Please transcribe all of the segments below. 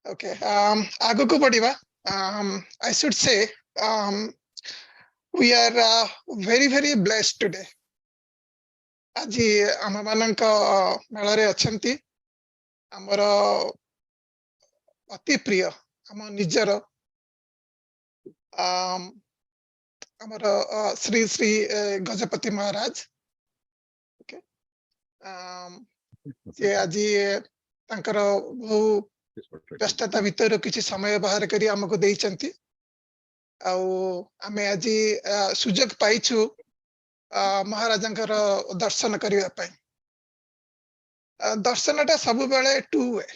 Okay. आगो को बढ़िबा. I should say we are very blessed today. आजी आम मानक मेल अच्छा आमर अति प्रिय आम निजर आमर श्री श्री गजपति महाराज. ओके जे आज तांकर बहु व्यस्तता भितर किसी समय बाहर करी हमको देइचंती आमे आज सुजोग पाइछु महाराजंकर दर्शन करिया पई. दर्शनटा सब बेले टू वे.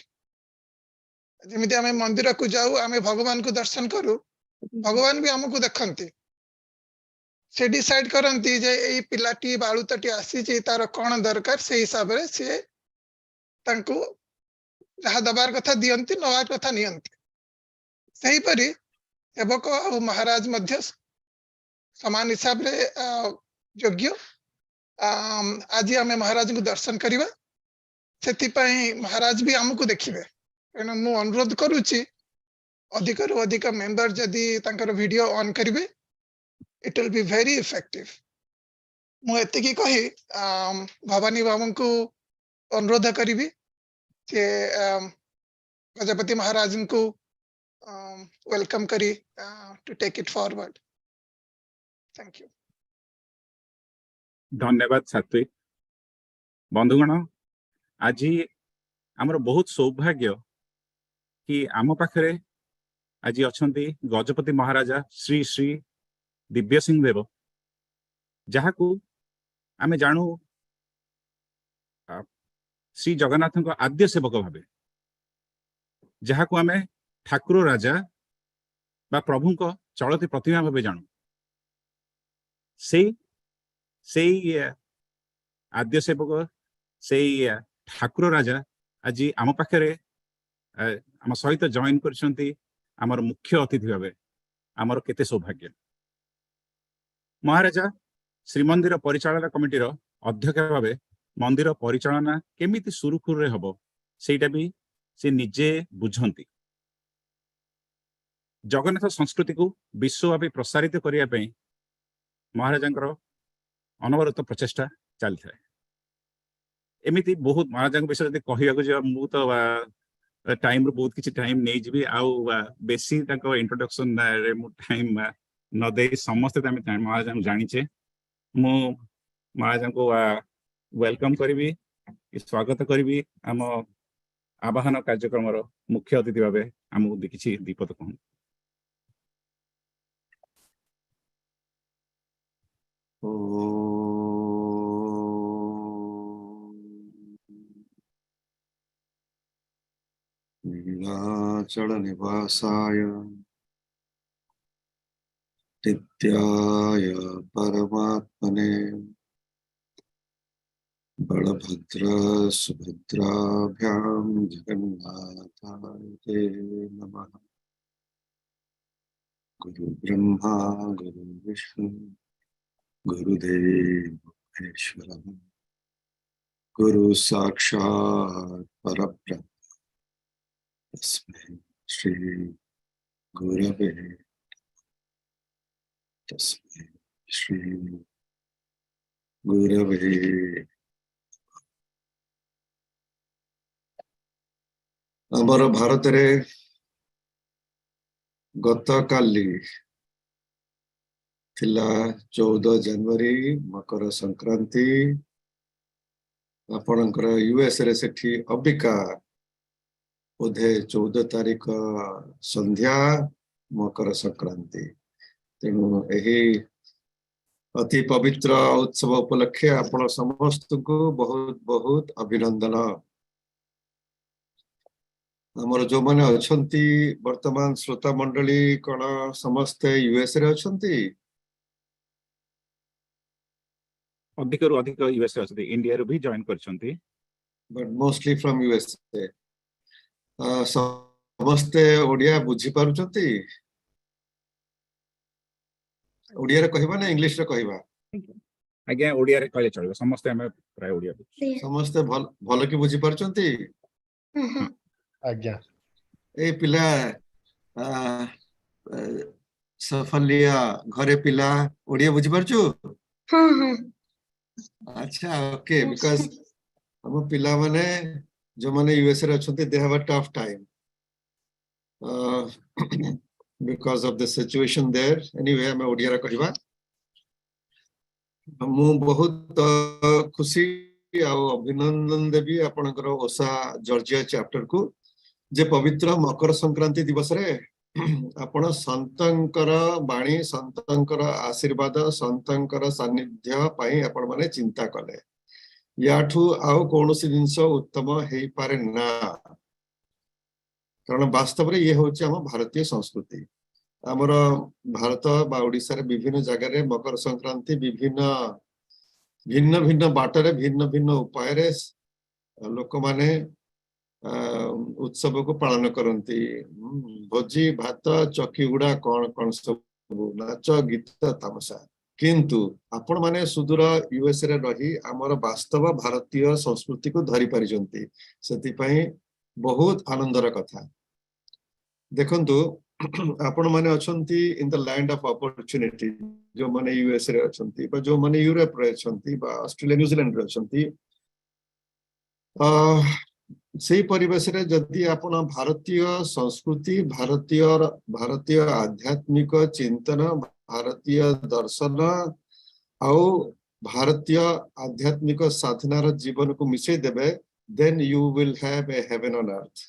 जेमिति आमे मंदिर को जाऊ आमे भगवान को दर्शन करू भगवान भी हमको देखंती से डिसाइड करंती जे एई पिलाटी बाळुतटी आसी जे तार कोन दरकार से हिसाब रे से तांको जहाँ दबार कथा दियंती नवार कथा नियंती. सही परी सेवक और महाराज मध्य समान हिसाब रे योग्य. आज आमे महाराज को दर्शन करिवा सेति पई महाराज भी हमको देखिबे. एना मु अनुरोध करूची अधिक रु अधिक मेंबर जदी तांकर वीडियो ऑन करिवे it will be very effective. मु एति की कही भवानी बाबू को अनुरोध करिवी के गजपति महाराज को वेलकम करी to take it forward. Thank you. धन्यवाद सात्विक. बंधुगण आज आमर बहुत सौभाग्य कि आम पाखरे आज अछंती गजपति महाराजा श्री श्री दिव्यसिंह देव जहाँ को आमे जानू श्री जगन्नाथ आद्य सेवक भावे जहाँ को आमे ठाकुर राजा बा प्रभु को चलती प्रतिमा भावे जानू. से आद्य सेवक से ठाकुर राजा आज आम पाखे आम सहित जॉइन करछंती आमर मुख्य अतिथि भावे. आमर केते सौभाग्य. महाराजा श्रीमंदिर परिचालना कमिटीर अध्यक्ष भावे मंदिर परिचालना केमिति सुरुखुर हबो सेटा भी से निजे बुझंती. जगन्नाथ संस्कृति को विश्वव्यापी प्रसारित करिया पई महाराजंकर अनवरत प्रचेष्टा चली थाए. एमिति बहुत महाराजंक विषय यदि कहियाको जे मु तो टाइम रो बहुत किछि टाइम नै जिबी आउ बेसी ताको इंट्रोडक्शन रे मु टाइम न दे समस्त तमे महाराजंक जानिछे. मु महाराजंको वेलकम करिवि स्वागत करिवि आम आवाहन कार्यक्रम मुख्य अतिथि भावे आमको किछि दीपद कहूँ. नीलाचल निवासाय नित्याय परमात्मने बलभद्र सुभद्राभ्यां जगन्नाथाय ते नमः. गुरु ब्रह्मा गुरु विष्णु गुरुदेव महेश्वरः गुरु साक्षात् परब्रह्म तस्मै श्री गुरवे तस्मै श्री गुरवे. आमर भारत रे गत काली थिला 14 जनवरी मकर संक्रांति. आपणकर यूएस रे सेठी अबिका बोधे 14 तारीख संध्या मकर संक्रांति. तेणु यही अति पवित्र उत्सव उपलक्षे आपण समस्त को बहुत बहुत अभिनंदन. आमर जो माने अछंती वर्तमान श्रोता मंडली कण समस्ते यूएस रे अछंती. अधिक रु अधिक यूएस रे अछंती. इंडिया रे भी जॉइन करछंती बट मोस्टली फ्रॉम यूएसए. समस्ते ओडिया बुझी पारुचंती. ओडिया रे कहबा ना इंग्लिश रे कहबा. आज्ञा ओडिया रे कहले चलबो. समस्ते हम प्राय ओडिया समस्ते भल की बुझी पारुचंती. आज्ञा ए पिला सफलिया घरे पिला ओडिया बुझी पारछु हाँ हाँ अच्छा ओके बिकॉज हम पिला माने जो माने यूएस रे अछंती they have a tough time because of the situation there anyway हम ओडिया रा कहबा मु बहुत खुशी आ अभिनंदन देवी आपनकर ओसा जॉर्जिया चैप्टर को जे पवित्र मकर संक्रांति दिवस रे आपण संतंकर बाणी संतंकर आशीर्वाद संतंकर सानिध्य पाई आपण माने चिंता कले याठू आउ कोनोसी जिंस उत्तम हेई पारे ना कारण वास्तव रे ये होची हम भारतीय संस्कृति हमर भारत बा ओडिसा रे विभिन्न जगह रे मकर संक्रांति विभिन्न भिन्न भिन्न बाटरे भिन्न भिन्न उपाय रे लोक माने उत्सव को पालन करती भोजी भात चकी गुड़ा कौन कौन सब नाच गीत तमसा किंतु आपण माने सुदूर यूएस रे रही हमर वास्तव भारतीय संस्कृति को धरि परिजंती सेति पई बहुत आनंदर कथा देखंतु आपण माने अछंती in the land of opportunity जो माने यूएस रे अछंती बा जो माने यूरोप रे अछंती बा ऑस्ट्रेलिया न्यूजीलैंड रे अछंती सेही परिवेश रे जदि आपण भारतीय संस्कृति भारतीय भारतीय आध्यात्मिक चिंतन भारतीय दर्शन आउ भारतीय आध्यात्मिक साधनार जीवन को मिसई देबे then you will have a heaven on earth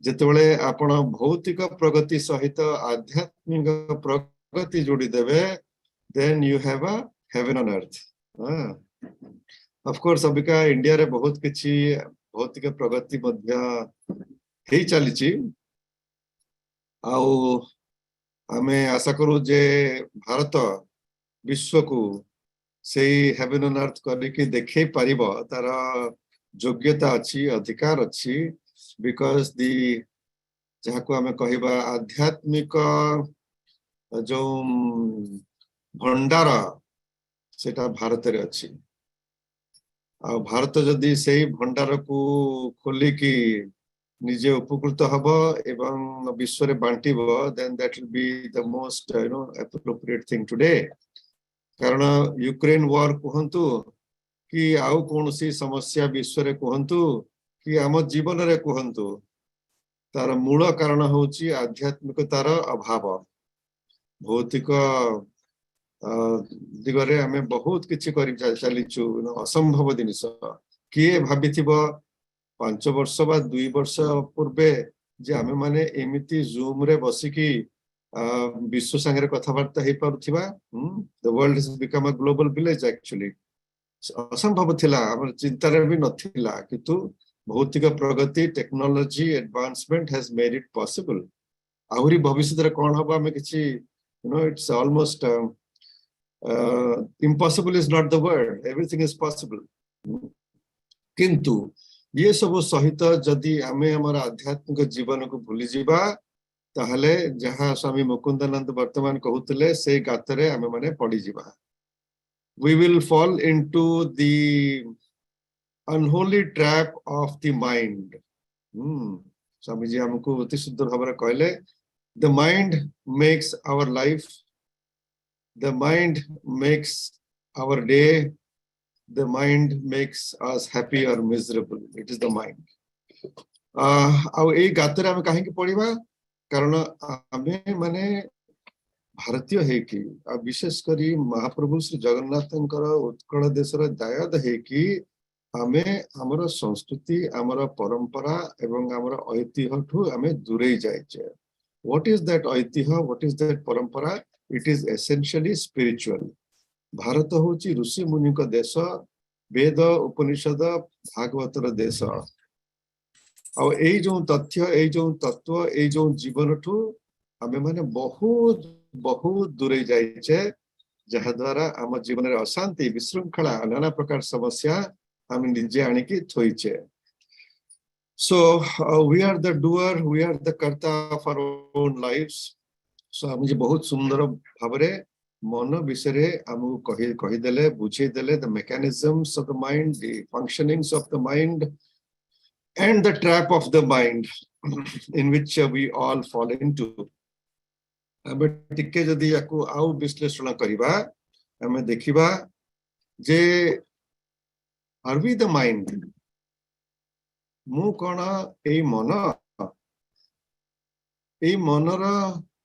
जेतेबेले आपण भौतिक प्रगति सहित आध्यात्मिक प्रगति जोड़ी देबे then you have a heaven on earth of course अबिका इंडिया रे बहुत किछि भौतिक प्रगति मध्य हेई चलीची आउ हमें आशा करू जे भारत विश्व को सेही हेवन ऑन अर्थ करके देखे परिबो तार योग्यता अछि अधिकार अछि बिकॉज दी जहाँ को हमें कहबा आध्यात्मिक जो भंडार सेटा भारत रे अछि आ भारत जदि सेही भंडार को खोली की निजे उपकृत हब एवं विश्व रे बांटिबो then that will be the most appropriate thing today कारण यूक्रेन वॉर कहंतु कि आउ कोनसी समस्या विश्व रे कहंतु कि आम जीवन रे कहंतु तार मूल कारण होची आध्यात्मिकतार अभाव भौतिक दिगरे आमे बहुत किछि करि चलीचु असंभव जिनिस किए भाबिथिबो 5 वर्ष बा 2 वर्ष पूर्वे जे आमे माने एमिति जूम रे बसिकी विश्व संगे कथावार्ता हे पारुथिबा the world has become a global village actually असंभव थिला हमर चिंता रे भी नथिला किंतु भौतिक प्रगति technology advancement has made it possible आहुरी भविष्य रे कोन हबा में किछि it's almost impossible is not the word everything is possible किंतु ये सब सहित जदि आमे हमर आध्यात्मिक जीवन को भूली जीवा ताहले जहां स्वामी मुकुंदानंद वर्तमान कहउतले से गातरे आमे माने पड़ी जीवा we will fall into the unholy trap of the mind Swami ji हमको अति सुंदर भाव कहले the mind makes our life the mind makes our day the mind makes us happy or miserable it is the mind आ ए गातरे हम काहे के पढिबा कारण आमे माने भारतीय है कि विशेष करी महाप्रभु श्री जगन्नाथंकर उत्कल देशर दायद है कि आमे हमर संस्कृति हमर परंपरा एवं हमर ऐतिह्य ठू आमे दूरे जाइछे व्हाट इज दैट ऐतिह्य व्हाट इज दैट परंपरा it is essentially spiritual Bharat होची ऋषि मुनि का देश वेद उपनिषद भागवतर देश और ए जो तथ्य ए जो तत्व ए जो जीवन ठू हमें माने बहुत बहुत दूरे जाइछे जहा द्वारा हम जीवन रे अशांति विशृंखला नाना प्रकार समस्या हम निजे आनी की थोइछे so we are the doer we are the karta of our own lives so मुझे बहुत सुंदर भावरे मन विषय हमको कही देले बुझे देले the mechanisms of the mind the functionings of the mind and the trap of the mind in which we all fall into. ଆମେ ଟିକେ ଯଦି ୟାକୁ ଆଉ ବିଶ୍ଳେଷଣ କରିବା ଆମେ ଦେଖିବା ଯେ are we the mind? ମୁଁ କଣ ଏଇ ମନ? ଏଇ ମନର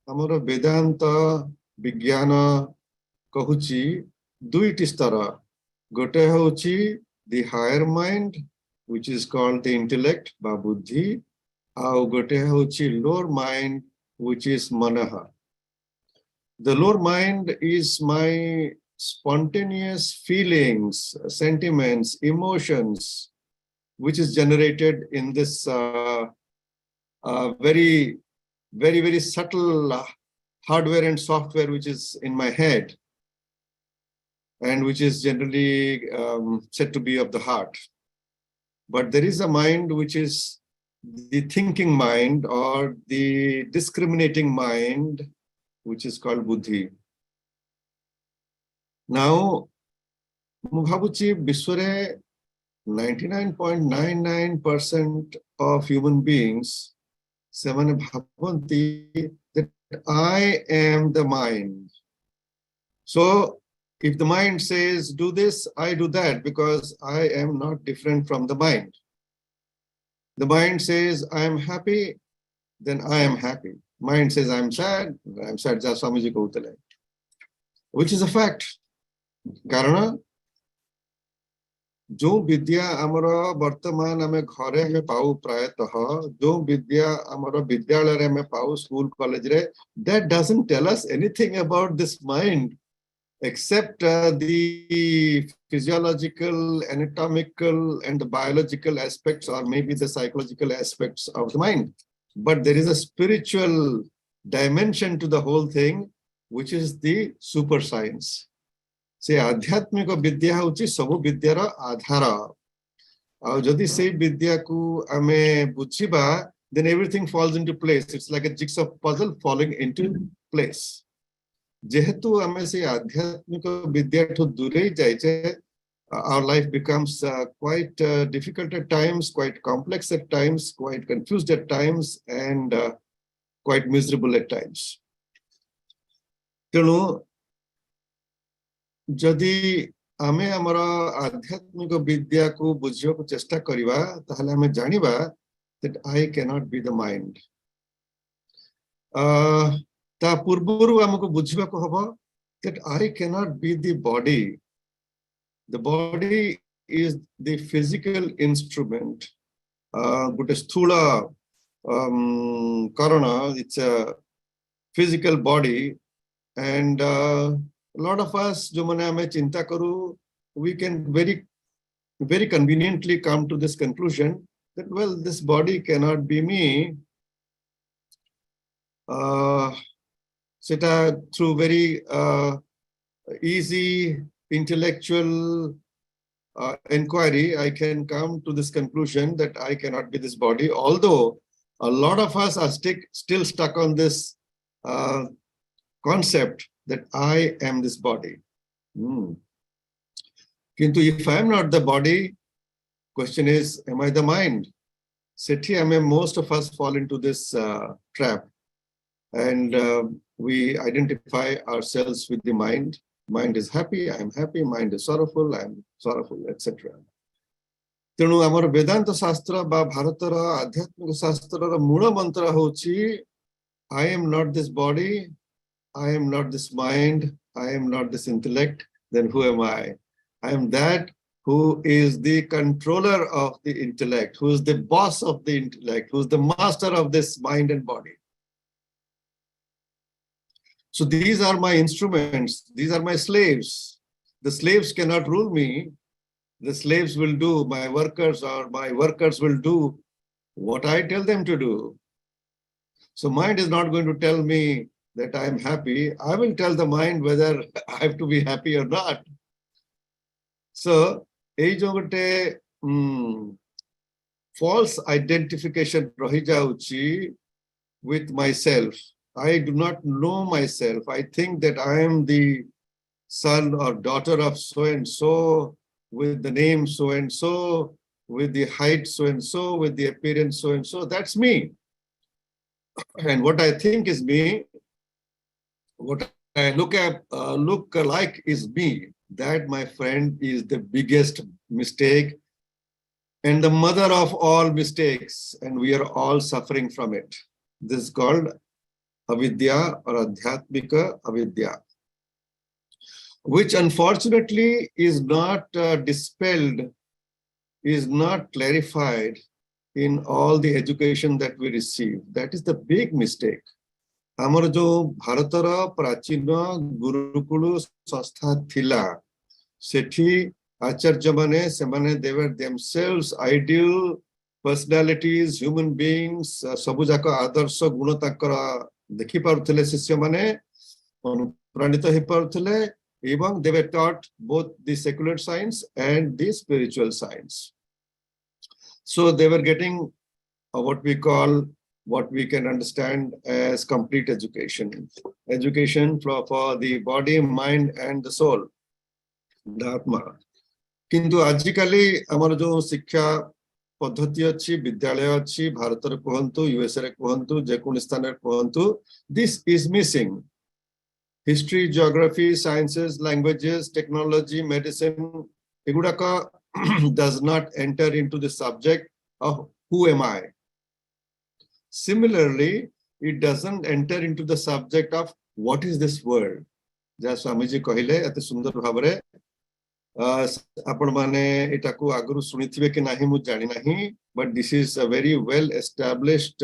ଆମର ବେଦାନ୍ତ ବିଜ୍ଞାନ କହୁଛି ଦୁଇଟି ସ୍ତର। ଗୋଟେ ହେଉଛି the higher mind, which is called the intellect ବା ବୁଦ୍ଧି, ଆଉ ଗୋଟେ ହେଉଛି lower mind, which is manaha. The lower mind is my spontaneous feelings, sentiments, emotions, which is generated in this very, very subtle hardware and software which is in my head, and which is generally said to be of the heart. But there is a mind which is the thinking mind or the discriminating mind, which is called buddhi. Now, ମୁଁ ଭାବୁଛି ବିଶ୍ୱରେ 99.99% of human beings ସେମାନେ ଭାବନ୍ତି that I am the mind. So if the mind says do this, I do that because I am not different from the mind. The mind says I am happy, then I am happy. Mind says I'm sad, ଯାହା ସ୍ୱାମୀଜୀ କହୁଥିଲେ, which is a fact. କାରଣ जो विद्या आमर वर्तमान आमे घरे में पाऊ प्रायतः जो विद्या आमर विद्यालय रे में पाऊ स्कूल कॉलेज रे, that doesn't tell us anything about this mind except the physiological, anatomical and the biological aspects, or maybe the psychological aspects of the mind. But there is a spiritual dimension to the whole thing, which is the super science. से आध्यात्मिक विद्या होची सब विद्यार आधार। और जदि से विद्या को आमे बुझिबा, then everything falls into place. It's like a jigsaw puzzle falling into place. जेहेतु आमे से आध्यात्मिक विद्या ठो दूरे जाइछे, our life becomes quite difficult at times, quite complex at times, quite confused at times, and quite miserable at times. तेणु जदि आमे हमर आध्यात्मिक विद्या को बुझियो को चेष्टा करिवा, ताहले हमें जानिबा that I cannot be the mind. ता पूर्वरु हमको बुझिबा को हबो that I cannot be the body. The body is the physical instrument. But sthula karana, it's a physical body, and a lot of us, jo mane ame chinta karu, we can very conveniently come to this conclusion that, well, this body cannot be me. Seta through very easy intellectual inquiry, I can come to this conclusion that I cannot be this body. Although a lot of us are still stuck on this concept that I am this body. Kintu if I am not the body, question is, am I the mind? Sethi most of us fall into this trap, and we identify ourselves with the mind. Mind is happy, I am happy. Mind is sorrowful, I am sorrowful, etc. तेणु आमर वेदांत शास्त्र बा भारतर आध्यात्मिक शास्त्र मूल मंत्र होची, I am not this body, I am not this mind, I am not this intellect. Then who am I? I am that who is the controller of the intellect, who is the boss of the intellect, who is the master of this mind and body. So these are my instruments, these are my slaves. The slaves cannot rule me. The slaves will do, my workers will do what I tell them to do. So mind is not going to tell me that I am happy. I will tell the mind whether I have to be happy or not. So, ei jo gote false identification rahi jauchi with myself. I do not know myself. I think that I am the son or daughter of so and so, with the name so and so, with the height so and so, with the appearance so and so. That's me. And what I think is me, what I look like is me. That, my friend, is the biggest mistake and the mother of all mistakes, and we are all suffering from it. This is called avidya or adhyatmika avidya, which unfortunately is not dispelled, is not clarified in all the education that we receive. That is the big mistake. ଆମର ଯୋଉ ଭାରତର ପ୍ରାଚୀନ ଗୁରୁକୁଳ ସଂସ୍ଥା ଥିଲା, ସେଠି ଆଚାର୍ଯ୍ୟ ମାନେ ସେମାନେ they were themselves ideal personalities, human beings, ସବୁ ଯାକ ଆଦର୍ଶ ଗୁଣ ତାଙ୍କର ଦେଖି ପାରୁଥିଲେ, ଶିଷ୍ୟମାନେ ଅନୁପ୍ରାଣିତ ହେଇ ପାରୁଥିଲେ, ଏବଂ they were taught both the secular science and the spiritual science. So they were getting what we call, what we can understand as complete education. Education for the body, mind, and the soul, the Atma. किंतु आजिकाली आमर जो शिक्षा पद्धति अच्छी, विद्यालय अच्छी, भारत रे कहंतु, USA रे कहंतु, जेकोन स्थान रे कहंतु, this is missing. History, geography, sciences, languages, technology, medicine, egudaka does not enter into the subject of who am I. Similarly, it doesn't enter into the subject of what is this world. Ja Swamiji कहले एते सुंदर भाबरे आपण माने एटाकू आगरु सुनिथिबे कि नाही मु जानि नाही, but this is a very well established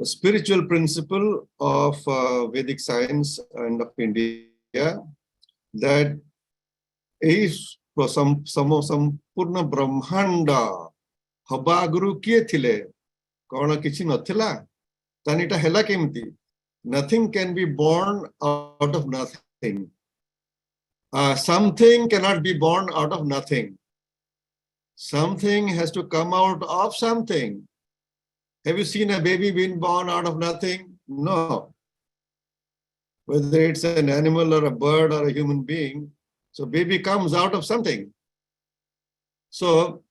spiritual principle of Vedic science and of India, that is संपूर्ण ब्रह्मांड हबा आगरु किए थिले, कौन किछि नथिला, तानिटा हेला केमती. Nothing can be born out of nothing. Something cannot be born out of nothing. Something has to come out of something. Have you seen a baby being born out of nothing? No. Whether it's an animal or a bird or a human being, so baby comes out of something. So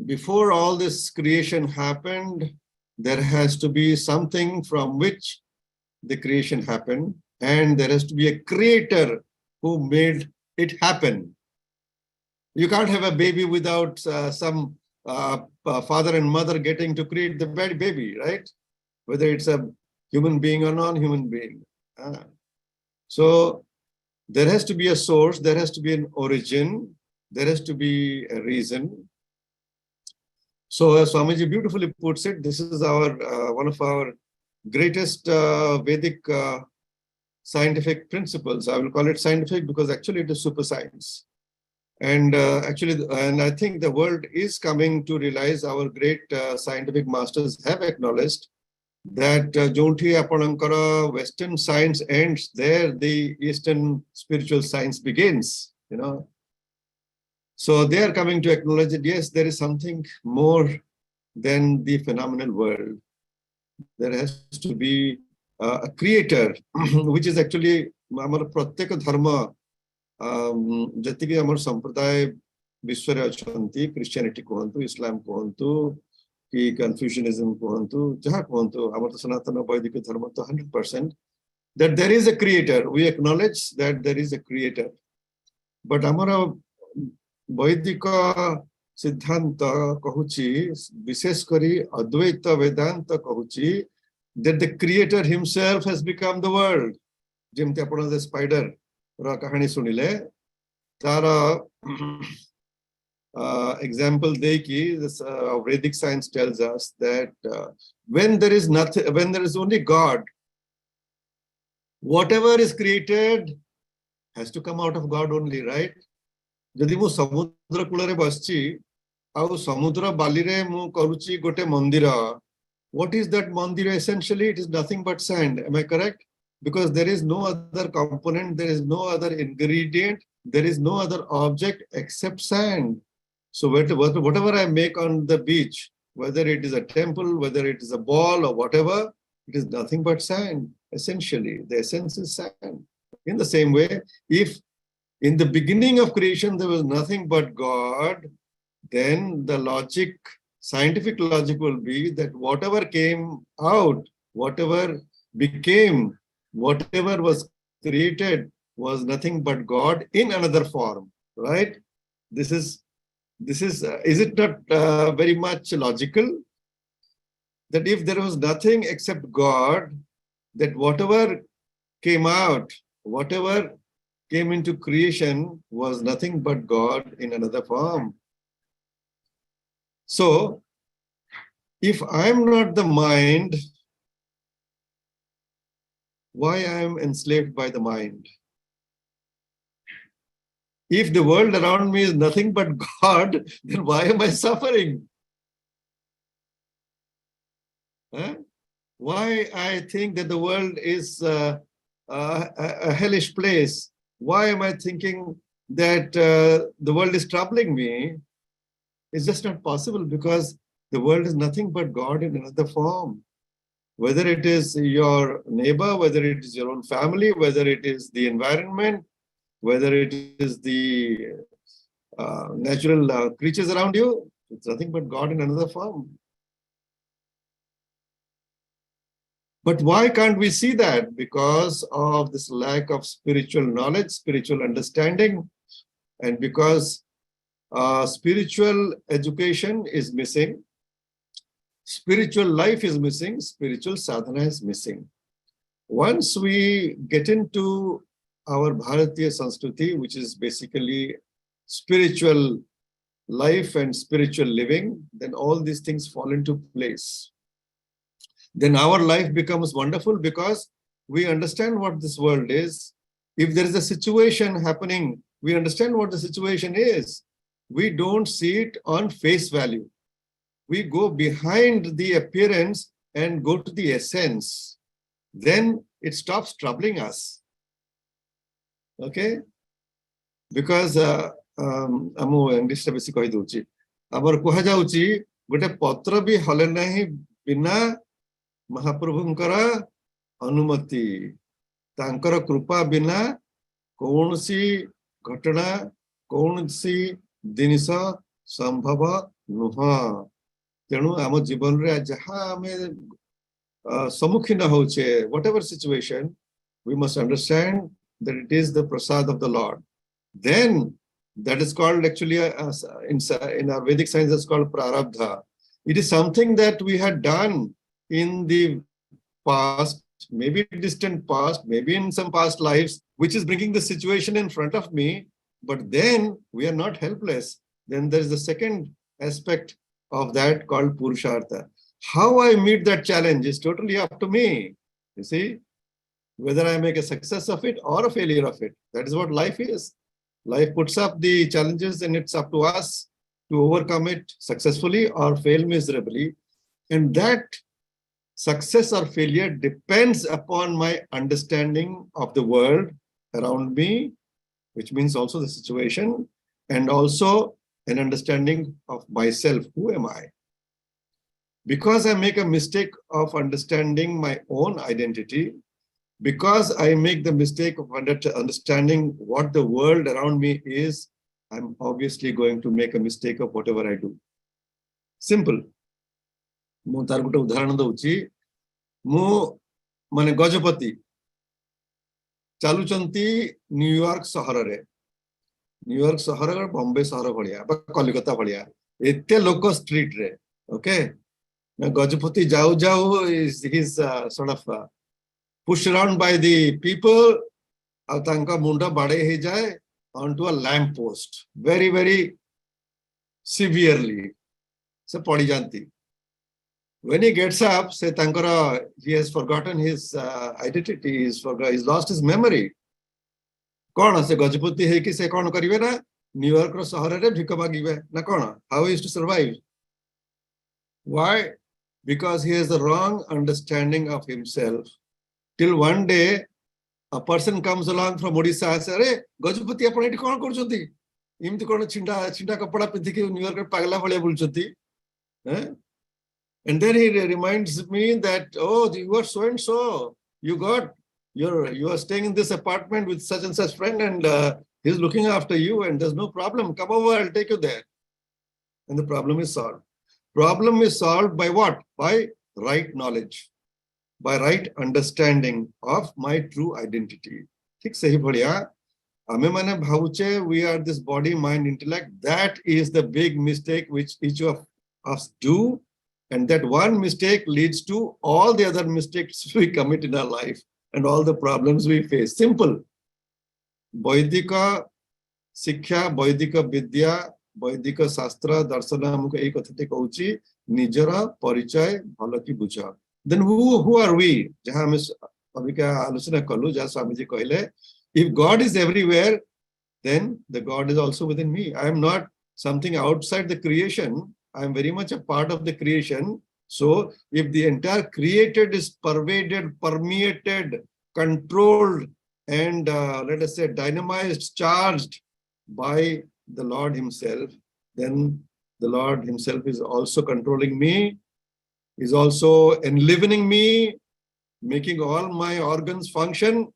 before all this creation happened, there has to be something from which the creation happened, and there has to be a creator who made it happen. You can't have a baby without some father and mother getting to create the baby, right? Whether it's a human being or non-human being. So there has to be a source, there has to be an origin, there has to be a reason. So as Swamiji beautifully puts it, this is our one of our greatest Vedic scientific principles. I will call it scientific because actually it is super science. And and I think the world is coming to realize, our great scientific masters have acknowledged that Jonti Apanankara Western science ends, there the Eastern spiritual science begins, you know. So they are coming to acknowledge that yes, there is something more than the phenomenal world. There has to be a creator, which is actually our pratyeka dharma, jatiki amar sampradaya vishware achanti, Christianity kuhantu, Islam kuhantu, ki Confucianism kuhantu, jaha kuhantu, amar sanatana vaidika dharma to 100%, that there is a creator. We acknowledge that there is a creator. But amara vaidika siddhanta kahuchi, vishesh kari advaita vedanta kahuchi, that the creator himself has become the world. Jemti apana the spider ra kahani sunile, tara example deki, this Vedic science tells us that when there is nothing, when there is only God, whatever is created has to come out of God only, right? Jadi mu samudra kulare baschi, au samudra balire mu karuchi gote mandira. What is that mandira? Essentially, it is nothing but sand. Am I correct? Because there is no other component, there is no other ingredient, there is no other object except sand. So whatever I make on the beach, whether it is a temple, whether it is a ball or whatever, it is nothing but sand. Essentially, the essence is sand. In the same way, if in the beginning of creation there was nothing but God, then the logic, scientific logic will be that whatever came out, whatever became, whatever was created was nothing but God in another form, right? This is it not very much logical? That if there was nothing except God, that whatever came out, whatever came into creation was nothing but God in another form. So, if I'm not the mind, why I am enslaved by the mind? If the world around me is nothing but God, then why am I suffering? Huh? Why I think that the world is a hellish place? Why am I thinking that the world is troubling me? It's just not possible, because the world is nothing but God in another form. Whether it is your neighbor, whether it is your own family, whether it is the environment, whether it is the natural creatures around you, it's nothing but God in another form. But why can't we see that? Because of this lack of spiritual knowledge, spiritual understanding, and because spiritual education is missing, spiritual life is missing, spiritual sadhana is missing. Once we get into our Bharatiya Sanskriti, which is basically spiritual life and spiritual living, then all these things fall into place. Then our life becomes wonderful, because we understand what this world is. If there is a situation happening, we understand what the situation is. We don't see it on face value. We go behind the appearance and go to the essence. Then it stops troubling us. Okay? Because I'm English बेसी कहि दउची हमर कोहा जाउची गोटे पत्र भी हले नाही बिना महाप्रभुंकर अनुमति तांकर कृपा बिना कौनसी घटना कौनसी जिनिस संभव नुह तेणु आम जीवन रे जहा आमे सम्मुखीन होचे whatever situation, we must understand that it is the prasad of the Lord. Then that is called actually in our Vedic science it's called prarabdha. It is something that we had done in the past, maybe distant past, maybe in some past lives, which is bringing the situation in front of me. But then we are not helpless. Then there is the second aspect of that called purushartha. How I meet that challenge is totally up to me. You see, whether I make a success of it or a failure of it. That is what life is. Life puts up the challenges, and it's up to us to overcome it successfully or fail miserably. And that success or failure depends upon my understanding of the world around me, which means also the situation, and also an understanding of myself. Who am I? Because I make a mistake of understanding my own identity, because I make the mistake of understanding what the world around me is, I'm obviously going to make a mistake of whatever I do. Simple. ମୁଁ तार गोटे उदाहरण दउची मु माने Gajapati चालुचंती New York शहर रे New York शहर बॉम्बे शहर भलिया बा कलिकता भलिया एते लोक स्ट्रीट रे ओके गजपति जाऊ जाऊ is sort of pushed around by the people और तांका मुंडा बाड़े ही जाए onto a lamp post very very severely से पड़ी जानती. When he gets up, say tankara, he has forgotten his identity, he's lost his memory. कौन से गजपति है कि से कौन करिवे ना न्यूयॉर्क रो शहर रे भिक मागिवे ना कौन? How he is to survive? Why? Because he has the wrong understanding of himself. Till one day a person comes along from Odisha and says, "अरे गजपति आपण एठी कोन करछंती? इमति कोन छिंडा कपड़ा पिंधि के न्यूयॉर्क रे पागला भलिया बुलछंती?" And then he reminds me that, oh, you are so and so. You are staying in this apartment with such and such friend, and he's looking after you, and there's no problem. Come over, I'll take you there. and the problem is solved. Problem is solved by what? By right knowledge, by right understanding of my true identity. ठीक सही बढ़िया हमें माने भावुचे we are this body, mind, intellect. That is the big mistake which each of us do, and that one mistake leads to all the other mistakes we commit in our life and all the problems we face. Simple. Vaidika शिक्षा वैदिक विद्या वैदिक शास्त्र दर्शन हमको एक कथाटे कहउची निजर परिचय भल की बुझ देन हु आर वी जहां हम अबिका आलोचना कलु जहां स्वामी जी कहले if God is everywhere then the God is also within me. I am not something outside the creation. I am very much a part of the creation. So if the entire created is pervaded, permeated, controlled, and let us say dynamized, charged by the Lord himself, then the Lord himself is also controlling me, is also enlivening me, making all my organs function.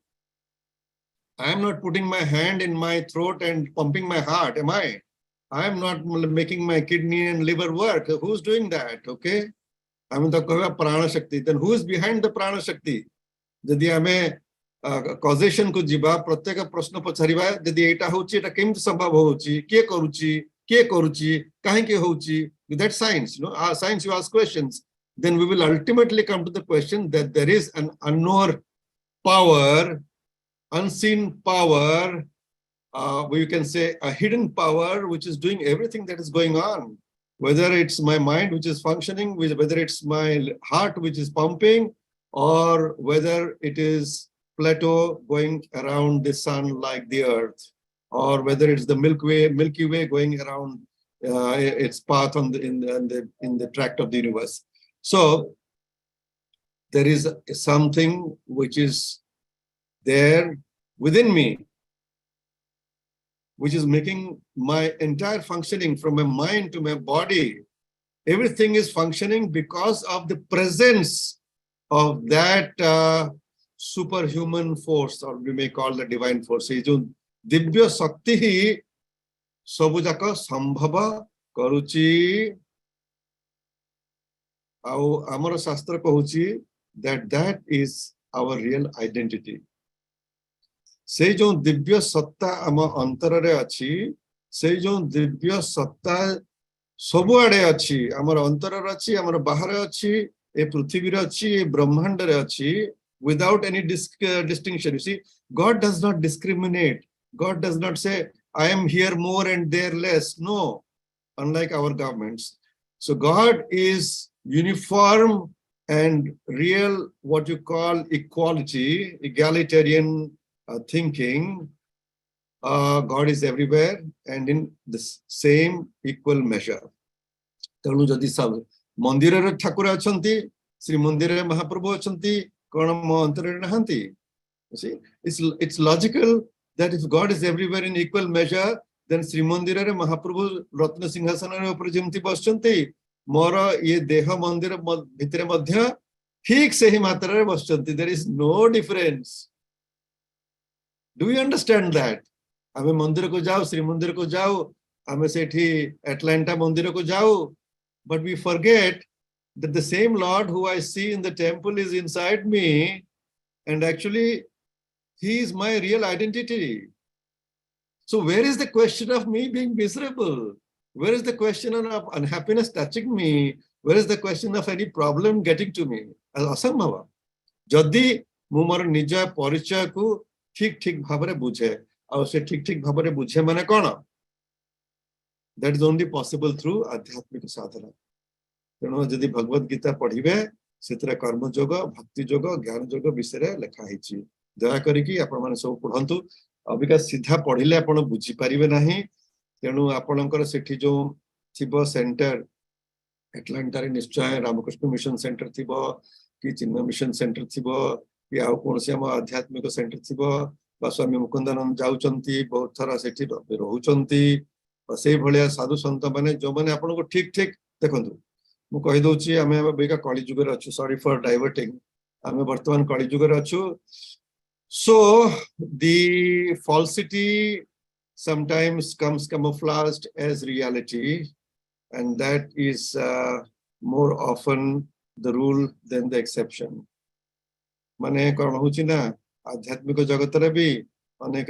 I am not putting my hand in my throat and pumping my heart, am I? I am not making my kidney and liver work. Who's doing that? Okay. I mean, the prana shakti. Then who is behind the prana shakti? Jodi ame causation ko jiba pratyeka prashna pachariba jodi eta hochi eta kemti sambhav hochi ke karuchi kahinki hochi with that science, you know, science you ask questions, then we will ultimately come to the question that there is an unknown power, unseen power, we can say a hidden power which is doing everything that is going on, whether it's my mind which is functioning, whether it's my heart which is pumping, or whether it is Plato going around the sun like the earth, or whether it's the Milky Way going around its path on in the tract of the universe. So there is something which is there within me, which is making my entire functioning from my mind to my body. Everything is functioning because of the presence of that superhuman force, or we may call the divine force. Dibya Shakti hi sabujaka sambhava karuchi. Amara Shastra kahuchi that is our real identity. से जो दिव्य सत्ता आम अंतर रे अच्छी, से जो दिव्य सत्ता सबुआड़े अच्छी, आमर अंतर रे अच्छी, आमर बाहर अच्छी, ए पृथ्वी रे अच्छी, ए ब्रह्मांड रे अच्छी, without any distinction. You see, God does not discriminate. God does not say, I am here more and there less. No, unlike our governments. So God is uniform and real, what you call equality, egalitarian thinking. God is everywhere and in the same equal measure. तेणु जदि सब मंदिर रे ठाकुर अछंती, श्री मंदिर रे महाप्रभु अछंती, कोन म अंतर रे नहंती. You see, it's logical that if God is everywhere in equal measure, then Shri मंदिर रे महाप्रभु रत्न सिंहासन रे ऊपर जेमती बसचंती, मोर ये देह मंदिर भितरे मध्य ठीक से ही मात्रा रे बसचंती. There is no difference. Do we understand that? आमे मंदिर को जाओ, श्री मंदिर को जाओ, आमे सेठी एटलांटा मंदिर को जाओ, but we forget that the same Lord who I see in the temple is inside me, and actually he is my real identity. So where is the question of me being miserable? Where is the question of unhappiness touching me? Where is the question of any problem getting to me? असंभव. जदि मु मोर निज परिचय को ठीक ठीक भाबरे बुझे, और से ठीक ठीक भाबरे बुझे माने कोन? That is only possible through आध्यात्मिक साधना. तेणु जदि भगवत गीता पढ़िबे सेतरे कर्म योग, भक्ति योग, ज्ञान योग विषय लेखा हिची. दया करी कि आपण माने सब पढंतु. अबिका सीधा पढ़िले आपण बुझी परिबे नाही. तेणु आपणकर सेठी जो थिबो सेंटर एटलांटा रे निश्चय रामकृष्ण मिशन सेंटर थिबो कि चिन्ह मिशन सेंटर थिबो कि आउ कोनसे हम आध्यात्मिक सेंटर थिबो बा स्वामी मुकुंदानंद जाउचंती बहुत थरा सेठी रहउचंती. से भलिया साधु संत माने जो माने आपण को ठीक ठीक देखंतु. मु कहि दोची आमे बेका कली जुग रे अछु. Sorry for diverting. आमे वर्तमान कली जुग रे अछु. So the falsity sometimes comes camouflaged as reality, and that is more often the rule than the exception. माने कौन होची ना आध्यात्मिक जगत रे भी अनेक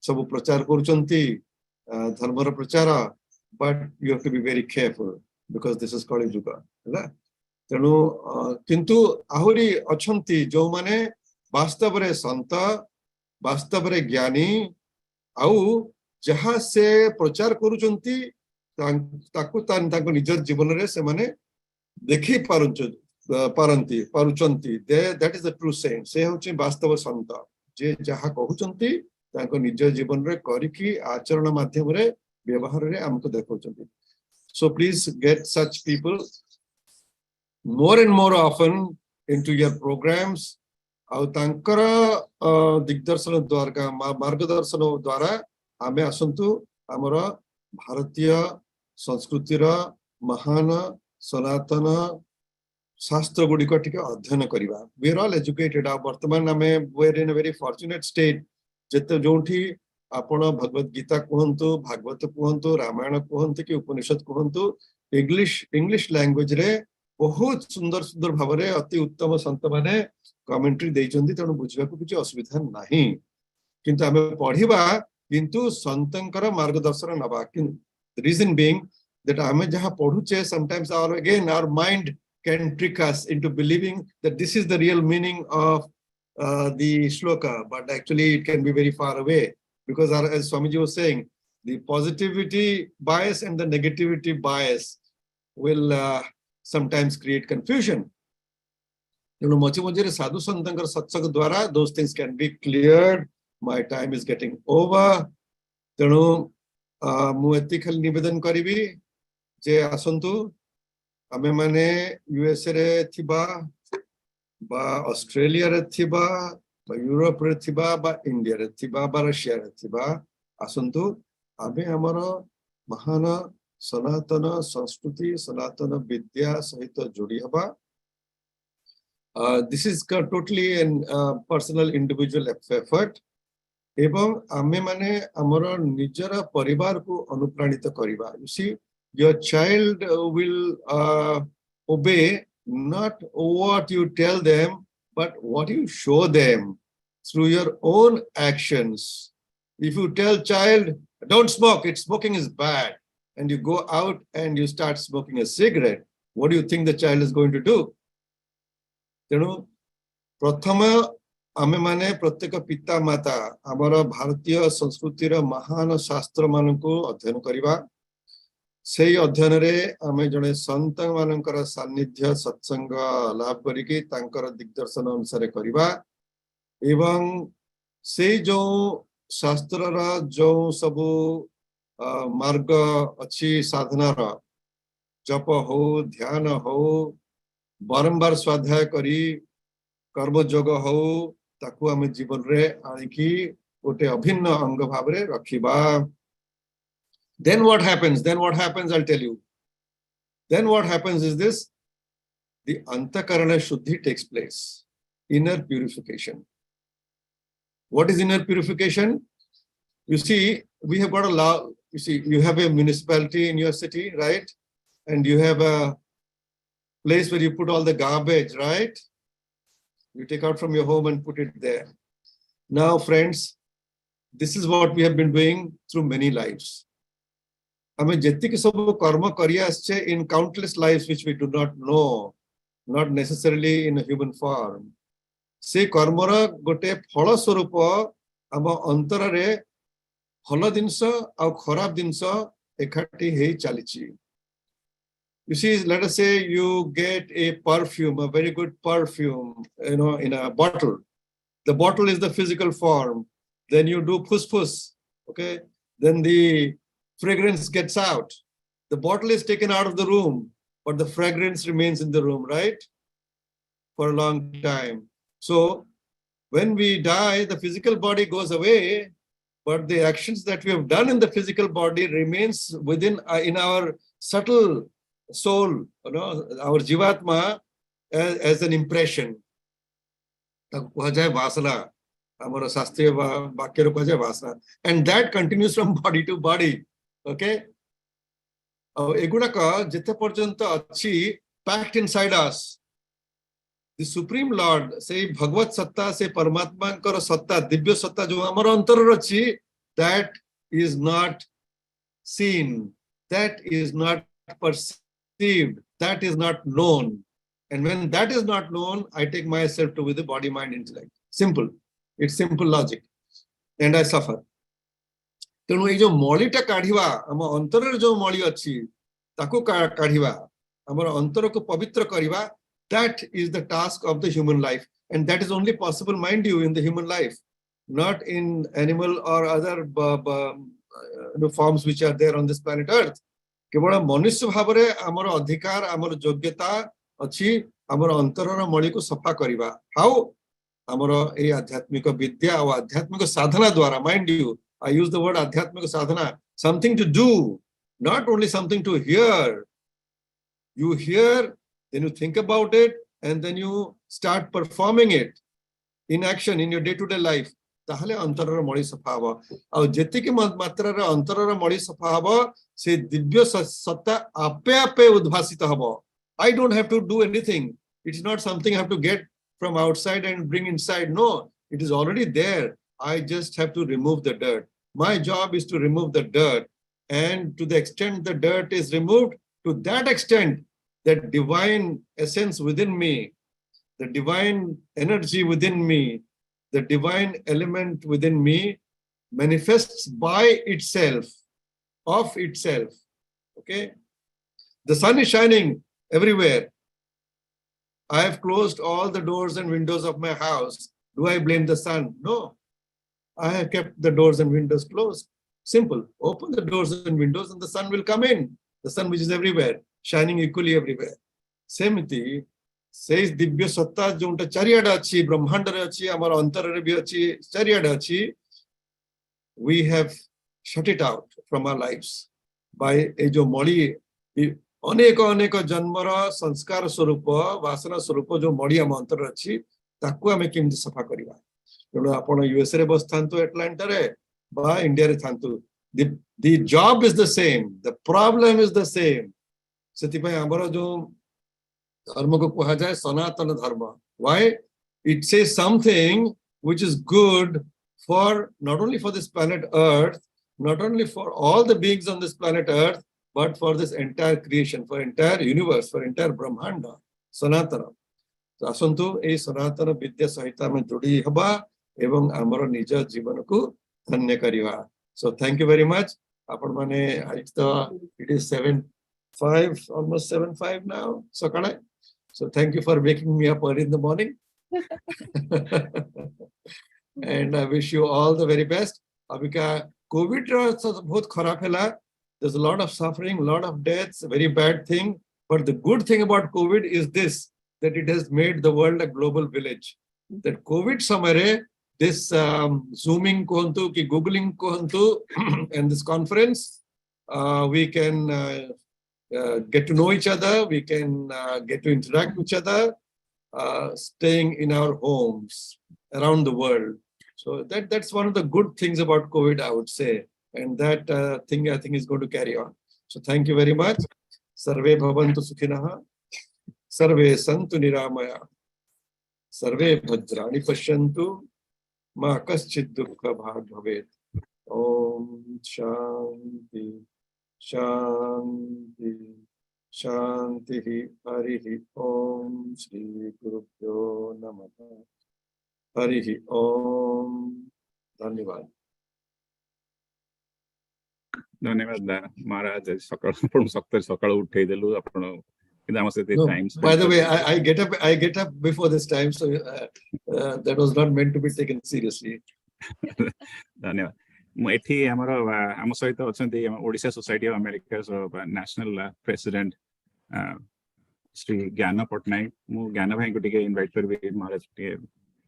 सब प्रचार करूचंती धर्मर प्रचार, but you have to be very careful because this is Kali Yuga, हैला तेणु किंतु आहुरी अछंती जो माने वास्तव रे संत वास्तव रे ज्ञानी आउ जहाँ से प्रचार करूचंती ताकु ताको निजर जीवन रे से माने देखि पारुचंती that is the true saint से होची वास्तव संत जे जहाँ कहउचंती ताको निज जीवन रे करिकी आचरण माध्यम रे व्यवहार रे हमको देखउचंती. So please get such people more and more often into your programs. ଆଉ ତାଙ୍କର ଦିଗଦର୍ଶନ ଦ୍ୱାରା ମାର୍ଗଦର୍ଶନ ଦ୍ୱାରା ଆମେ ଆସନ୍ତୁ ଆମର ଭାରତୀୟ ସଂସ୍କୃତିର ମହାନ ସନାତନ ଶାସ୍ତ୍ର ଗୁଡିକ ଟିକେ ଅଧ୍ୟୟନ କରିବା. We are all educated. ଆଉ ବର୍ତ୍ତମାନ ଆମେ we are in a very fortunate state ଯେତେ ଯୋଉଠି ଆପଣ ଭଗବତ ଗୀତା କୁହନ୍ତୁ, ଭାଗବତ କୁହନ୍ତୁ, ରାମାୟଣ କୁହନ୍ତୁ କି ଉପନିଷଦ କୁହନ୍ତୁ, ଇଂଲିଶ ଲାଙ୍ଗୁଏଜ ରେ ବହୁତ ସୁନ୍ଦର ସୁନ୍ଦର ଭାବରେ ଅତି ଉତ୍ତମ ସନ୍ତ ମାନେ କମେଣ୍ଟ୍ରି ଦେଇଛନ୍ତି. ତେଣୁ ବୁଝିବାକୁ କିଛି ଅସୁବିଧା ନାହିଁ, କିନ୍ତୁ ଆମେ ପଢିବା କିନ୍ତୁ ସନ୍ତଙ୍କର ମାର୍ଗଦର୍ଶନ ନବା. The reason being that ଆମେ ଯାହା ପଢୁଛେ sometimes our mind can trick us into believing that this is the real meaning of the shloka, but actually it can be very far away because as Swamiji was saying, the positivity bias and the negativity bias will sometimes create confusion. You know, sadhu santankar satsang dwara those things can be cleared. My time is getting over. Tenu mu ethikal nibedan karibi je asantu ame mane USA re thiba ba Australia re thiba ba Europe re thiba ba India re thiba ba Russia re thiba asantu ame amara mahana sanatana sanskruti sanatana vidya sahita jodi haba. This is totally an personal individual effort. Ebang ame mane amara nijara paribar ko anupranita kariba. You see, your child will obey not what you tell them, but what you show them through your own actions. If you tell child, don't smoke, smoking is bad, and you go out and you start smoking a cigarette, what do you think the child is going to do? तेणु प्रथम आमे माने प्रत्येक पिता माता आमर भारतीय संस्कृतिर महान शास्त्र मानकु अध्ययन करिबा. सेही अध्ययन रे आमे जने संत मानकर सान्निध्य सत्संग लाभ करिकि तांकर दिग्दर्शन अनुसार करिबा एवं सेही जो शास्त्रर जो सबु मार्ग अछि साधनार जप हो ध्यान हो बारंबार स्वाध्याय करी कर्म जोग हो ताकू आमे जीवन रे आनिकी गोटे अभिन्न अंग भाव रे रखिबा. Then what happens? I'll tell you. Then what happens is this: the antakarana shuddhi takes place, inner purification. What is inner purification? You see, we have got a law. You see, you have a municipality in your city, right? And you have a place where you put all the garbage, right? You take out from your home and put it there. Now, friends, this is what we have been doing through many lives. Ame jetik sabu karma kariya asche in countless lives which we do not know, not necessarily in a human form. Se karmara gote phala swarupa ama antara re bhala dinsa au kharab dinsa ekhati hei chalichi. You see, let us say you get a perfume, a very good perfume, you know, in a bottle. The bottle is the physical form. Then you do phus-phus, okay? Then the fragrance gets out. The bottle is taken out of the room, but the fragrance remains in the room, right? For a long time. So when we die, the physical body goes away, but the actions that we have done in the physical body remains within in our subtle soul, you know, our jivatma as an impression. And that continues from body to body. Okay? एगुड़ाक जिते पर्यंत अच्छी packed inside us, the supreme lord से भगवत सत्ता से परमात्मा कर सत्ता दिव्य सत्ता जो हमर अंतर रची, that is not seen, that is not perceived, that is not known. And when that is not known, I take myself to be the body mind intellect. Simple. It's simple logic. And I suffer. तेणु ये जो मलिटा काढ़िवा हम अंतर जो मली अच्छी ताको काढ़िवा हमर अंतर को पवित्र करिवा, that is the task of the human life, and that is only possible, mind you, in the human life, not in animal or other forms which are there on this planet earth. केवल मनुष्य भावरे हमर अधिकार हमर योग्यता अच्छी हमर अंतरर मली को सफा करिवा. हाउ? हमर ए आध्यात्मिक विद्या और आध्यात्मिक साधना द्वारा, mind you, I use the word adhyatmika sadhana, something to do, not only something to hear. You hear, then you think about it, and then you start performing it in action in your day-to-day life. ताहले अंतरर मणि सफा हबो. और जेतिके मात्रार अंतरर मणि सफा हबो से दिव्य सत्ता आपे आपे उद्भासित हबो. I don't have to do anything. It's not something I have to get from outside and bring inside. No, it is already there. I just have to remove the dirt. My job is to remove the dirt, and to the extent the dirt is removed, to that extent that divine essence within me, the divine energy within me, the divine element within me manifests by itself, of itself. Okay? The sun is shining everywhere. I have closed all the doors and windows of my house. Do I blame the sun? No. I have kept the doors and windows closed. Simple. Open the doors and windows and the sun will come in. The sun which is everywhere, shining equally everywhere. Semiti says Dibya Satta Junta Chariada Chi, Brahmandara Chi, Amar Antara Chi, Chariada Chi. We have shut it out from our lives by Ejo Moli. Oneko Janmara, Sanskara Surupa, Vasana Surupa, Jo Modi Amantara Chi, Takua Mekim the Sapakariva. You know, upon a USA bus Tantu Atlanta, by India Tantu. The job is the same, the problem is the same. Satipai Ambara Jo Dharma ko kuha jaye Sanatana Dharma. Why? It says something which is good for not only for this planet Earth, not only for all the beings on this planet Earth, but for this entire creation, for entire universe, for entire Brahmanda, Sanatana. So asantu ei Sanatana Vidya Sahita mein jodi haba ebong amara nija jivan ku dhanya kariva. So thank you very much. It is 7:05, almost 7:05 now. So thank you for waking me up early in the morning. And I wish you all the very best. Abhika COVID bahut kharab hela. There's a lot of suffering, a lot of deaths, a very bad thing. But the good thing about COVID is this, that it has made the world a global village. That COVID samare, this Zooming kohantu, ki Googling kohantu, and this conference, we can get to know each other, we can get to interact with each other, staying in our homes around the world. So that's one of the good things about COVID, I would say. And that thing I think is going to carry on. So thank you very much. Sarve bhavantu sukhinaha, sarve santu niramaya, sarve bhadrani pashyantu, ma kaschid dukkha bhag bhavet. Om Shanti, Shanti, Shanti, Harihi Om, Shri Gurubhyo Namaha, Harihi Om. Dhanyavad. धन्यवाद महाराज सकाळ सकाळ उठे देलु आपण किंतु आम सहित time. By the way, I get up before this time, so that was not meant to be taken seriously. धन्यवाद. मु एठी हमर आम सहित अछंती Odisha society of America national president Shri Gyan Patnaik. मु ज्ञान भाई को टिके इनवाइट करबी महाराज टिके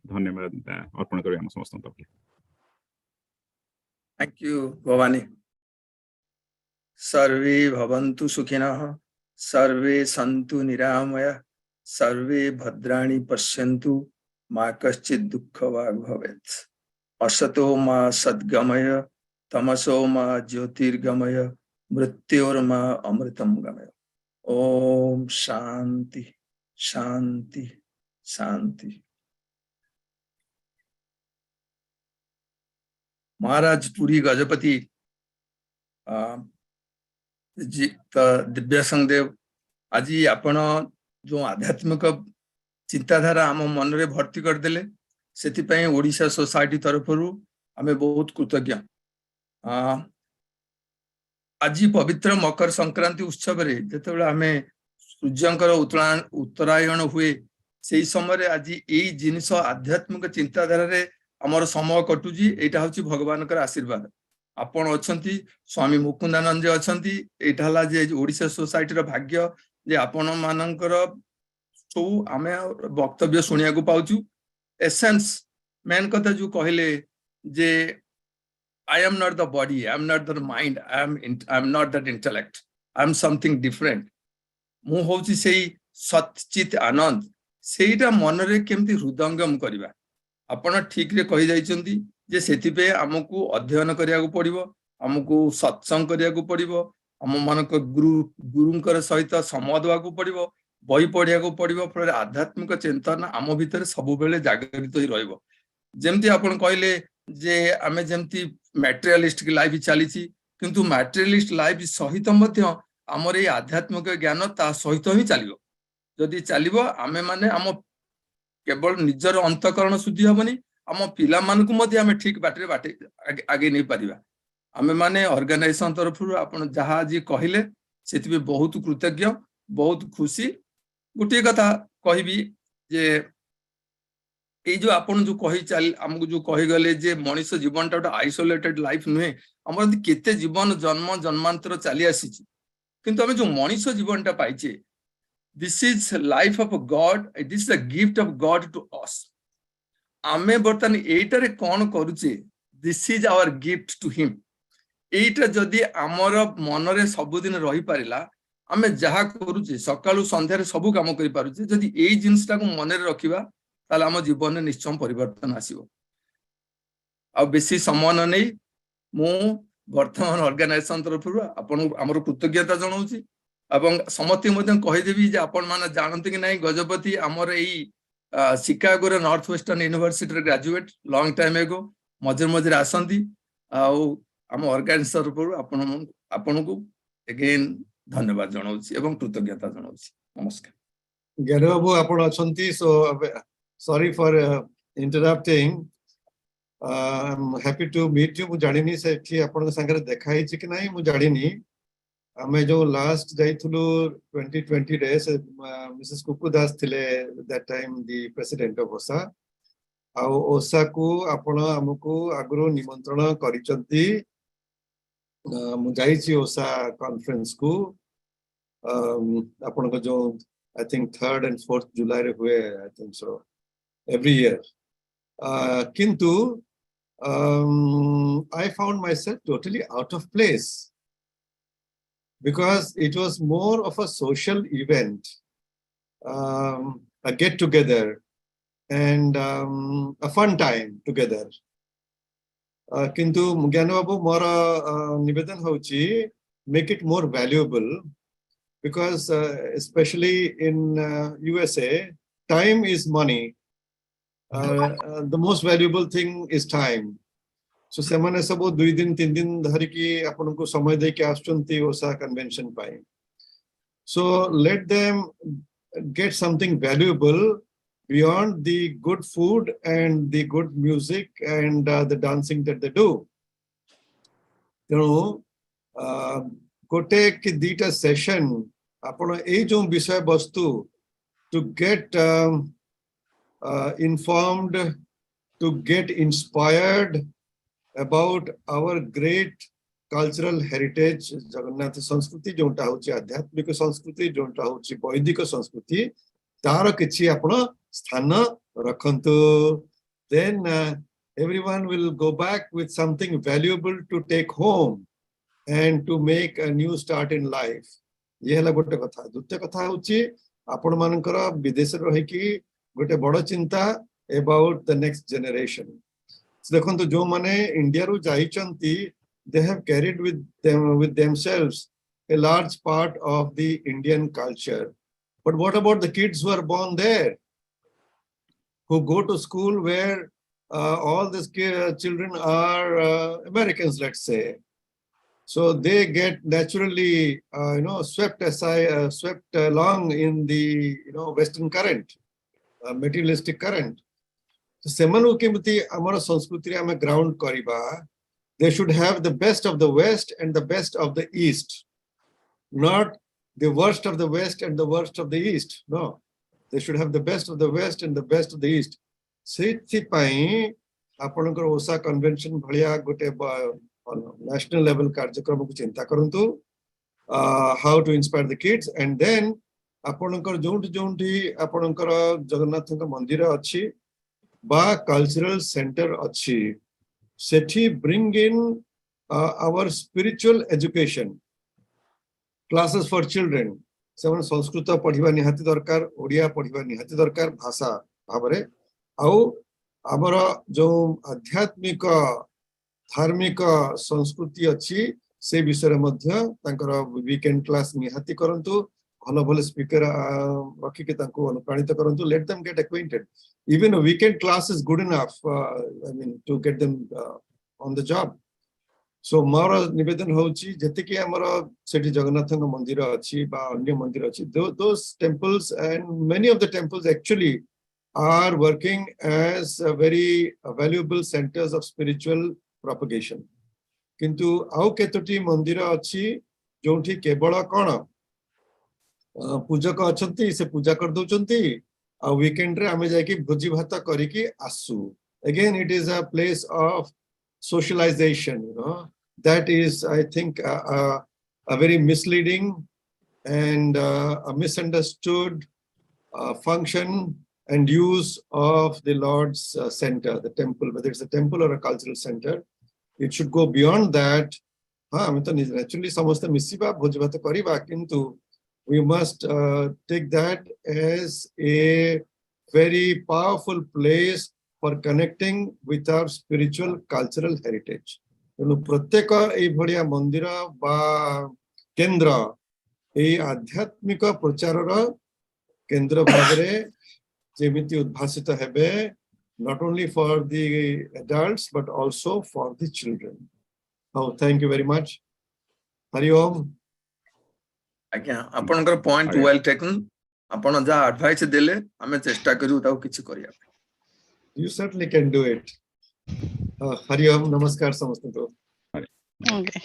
धन्यवाद अर्पण करबी हम समस्त तक. Thank you Bhavani. सर्वे भवन्तु सुखिनः, सर्वे सन्तु निरामया, सर्वे भद्राणि पश्यन्तु, मा कश्चित् दुःखभाग् भवेत्. असतो मा सद्गमय, तमसो मा ज्योतिर्गमय, मृत्योर्मा अमृतम गमय। ओम शांति शांति शांति। महाराज पुरी गजपति जी दिव्यासंग देव आज आपण जो आध्यात्मिक चिंताधारा आम मन रे भर्ती करदेले से ओडिशा सोसाइटी तरफ आमे बहुत कृतज्ञ। आज पवित्र मकर संक्रांति उत्सव रे जेतेबेले आमे सूर्यंकर उत्तरायण हुए से समय आज यही जिनिस आध्यात्मिक चिंताधारा रे आमर समय कटुची। एटा होची भगवान कर आशीर्वाद। आपण अछंती स्वामी मुकुंदानंद जी अछंती। एटा हला जे ओडिशा सोसाइटी रो भाग्य जे आपण मानकर सब आमे वक्तव्य सुनिया को पाउचु। एसेंस मेन कथा जो कहले जे I am not the body, I am not the mind, I am not that intellect, I am something different. मु होची सेई सच्चित आनंद सेईटा मन रे केमती हृदयंगम करिबा। आपण ठीक रे कहि जाइचंती जे सेति पे हमकु अध्ययन करिया को पड़िबो, हमकु सत्संग करिया को पड़िबो, हम मानक गुरुंकर सहित समय देवा को पड़िबो, बही पढ़िया को पड़िबो। फल आध्यात्मिक चिंतन आम भितर सब बेले जागृत ही रहिबो। जेमती आपण कहले जे आमे जेमती मटेरियलिस्टिक लाइफ चली किंतु मटेरियलिस्ट लाइफ सहित मध्य आमर ये आध्यात्मिक ज्ञान ता सहित ही चलिबो। जदि चलिबो आमे माने आम केवल निजर अंतकरण शुद्धि हबनी, आम पिला मानकु मध्य आमे ठीक बाटे आगे नहीं पारिबा। आमे माने ऑर्गेनाइजेशन तरफ आपण जहा जी कहले सेति भी बहुत कृतज्ञ, बहुत खुशी। गुटे कथा कहबी जे ये जो आपण जो कही चल हमको जो कही गले जे मनुष्य जीवन टा आइसोलेटेड लाइफ नुहे। हमर केते जीवन जन्म जन्मांतर चली आसी किंतु हमें जो मनुष्य जीवन टा पाइचे, this is life of God, it is the gift of God to us. आमे बर्तन एटारे कोन करूचे, this is our gift to him. एटा जदी हमर मन रे सब दिन रही पारिला, आमे जहा करूचे सकाळु संध्या रे सब काम करि पारुचे। जदी एई जिंसटा को मन रे रखिबा ताले आम जीवन में निश्चय परिवर्तन आसीबो। आ बेसी समय न नहीं मु वर्तमान ऑर्गेनाइजेशन तरफ आपण हमर कृतज्ञता जनाउची एवं समति मध्य कहि देबी जे आपण माने जानते कि नहीं गजपति हमर एई शिकागो रे नॉर्थ वेस्टर्न यूनिवर्सिटी रे ग्रेजुएट लॉन्ग टाइम एगो मझे मझे आसंती। आ हम ऑर्गेनाइजेशन तरफ आपण को अगेन धन्यवाद जनाउची एवं कृतज्ञता जनाउची। नमस्कार। ज्ञान बाबू आपण अछंती। सो sorry for interrupting. I'm happy to meet you. मु जानिनी से कि आपण संगे देखा हिच कि नहीं मु जानिनी। हमें जो लास्ट जाइथुलु 2020 रे से मिसेस कुकु दास थिले that time the president of OSA। Uh OSA को आपण हमकु आगरो निमंत्रण करिसंती। मु जाइछि OSA कॉन्फ्रेंस को। आपण को जो I think 3rd and 4th July रे हुए, I think so every year। किंतु I found myself totally out of place because it was more of a social event, a get together and a fun time together। किंतु ज्ञान बाबू मोर निवेदन होची make it more valuable because especially in USA time is money। the most valuable thing is time। so semane sabo 2 दिन 3 दिन धरि की आपन को समय दे के आछंती ओसा कन्वेंशन पाए। so let them get something valuable beyond the good food and the good music and the dancing that they do। तेणु गोटे कि दीटा सेशन आपण ए जो विषय वस्तु to get informed, to get inspired about our great cultural heritage। Jagannath संस्कृति जोटा होची आध्यात्मिक संस्कृति, जोटा होची वैदिक संस्कृति, तार किछि आपण स्थान रखंतु। then everyone will go back with something valuable to take home and to make a new start in life। ये हला गोटे कथा। द्वितीय कथा होची आपण मानकर विदेश रही कि गोटे बड़ चिंता अबाउट द नेक्स्ट जनरेशन। देखो जो माने इंडिया रु जाइचंती they have carried with themselves a large part of the Indian culture. But what about the kids who are born there, who go to school where all these children are Americans, let's say? So they get naturally, swept aside, swept along in the, Western current, materialistic current. So semanu kemuti amara sanskriti ame ground kariba. They should have the best of the West and the best of the East, not the worst of the West and the worst of the East. No, they should have the best of the West and the best of the East. Sethipai apanakar OSA convention bhaliya gote national level କାର୍ଯ୍ୟକ୍ରମ କୁ ଚିନ୍ତା କରନ୍ତୁ, how to inspire the kids, and then ଆପଣଙ୍କର ଯୋଉଠି ଆପଣଙ୍କର ଜଗନ୍ନାଥଙ୍କ ମନ୍ଦିର ଅଛି ବା cultural center ଅଛି, ସେଠି bring in our spiritual education classes for children. ସେମାନେ ସଂସ୍କୃତ ପଢିବା ନିହାତି ଦରକାର, ଓଡ଼ିଆ ପଢିବା ନିହାତି ଦରକାର ଭାଷା ଭାବରେ, ଆଉ ଆମର ଯୋଉ ଆଧ୍ୟାତ୍ମିକ धार्मिक संस्कृति अच्छी से विषय मध्य तांकर वीकेंड क्लास निहाती करंतु, भल भल स्पीकर रखिके तांको अनुप्राणित करंतु. Let them get acquainted. Even a weekend class is good enough, to get them on the job. So मोर निवेदन होची जतिके हमर सेठी जगन्नाथଙ୍କ मंदिर अछि बा अन्य मंदिर अछि, those temples and many of the temples actually are working as a very valuable centers of spiritual propagation. किंतु आउ केतोटी मंदिर अछि जोठी केवल कोन पूजक अछंती से पूजा कर दोचंती, आ वीकेंड रे आमे जाकी भोजी भात करिकी आसु. Again it is a place of socialization, that is, I think, a very misleading and a misunderstood function and use of the Lord's center, the temple, whether it's a temple or a cultural center. It should go beyond that. Naturally, we must take that as a very powerful place for connecting with our spiritual cultural heritage. प्रत्येक ए भड़िया मंदिर बा केंद्र ए आध्यात्मिक प्रचारर केंद्र भागरे जेमिति उद्भासित हेबे, not only for the adults but also for the children. Oh, thank you very much. Hari Om. आज्ञा आपनकर पॉइंट वेल टेकन. आपण जा एडवाइस देले हमें चेष्टा करू ताऊ किछ करिया. You certainly can do it. Hari Om, namaskar samastiko. Okay.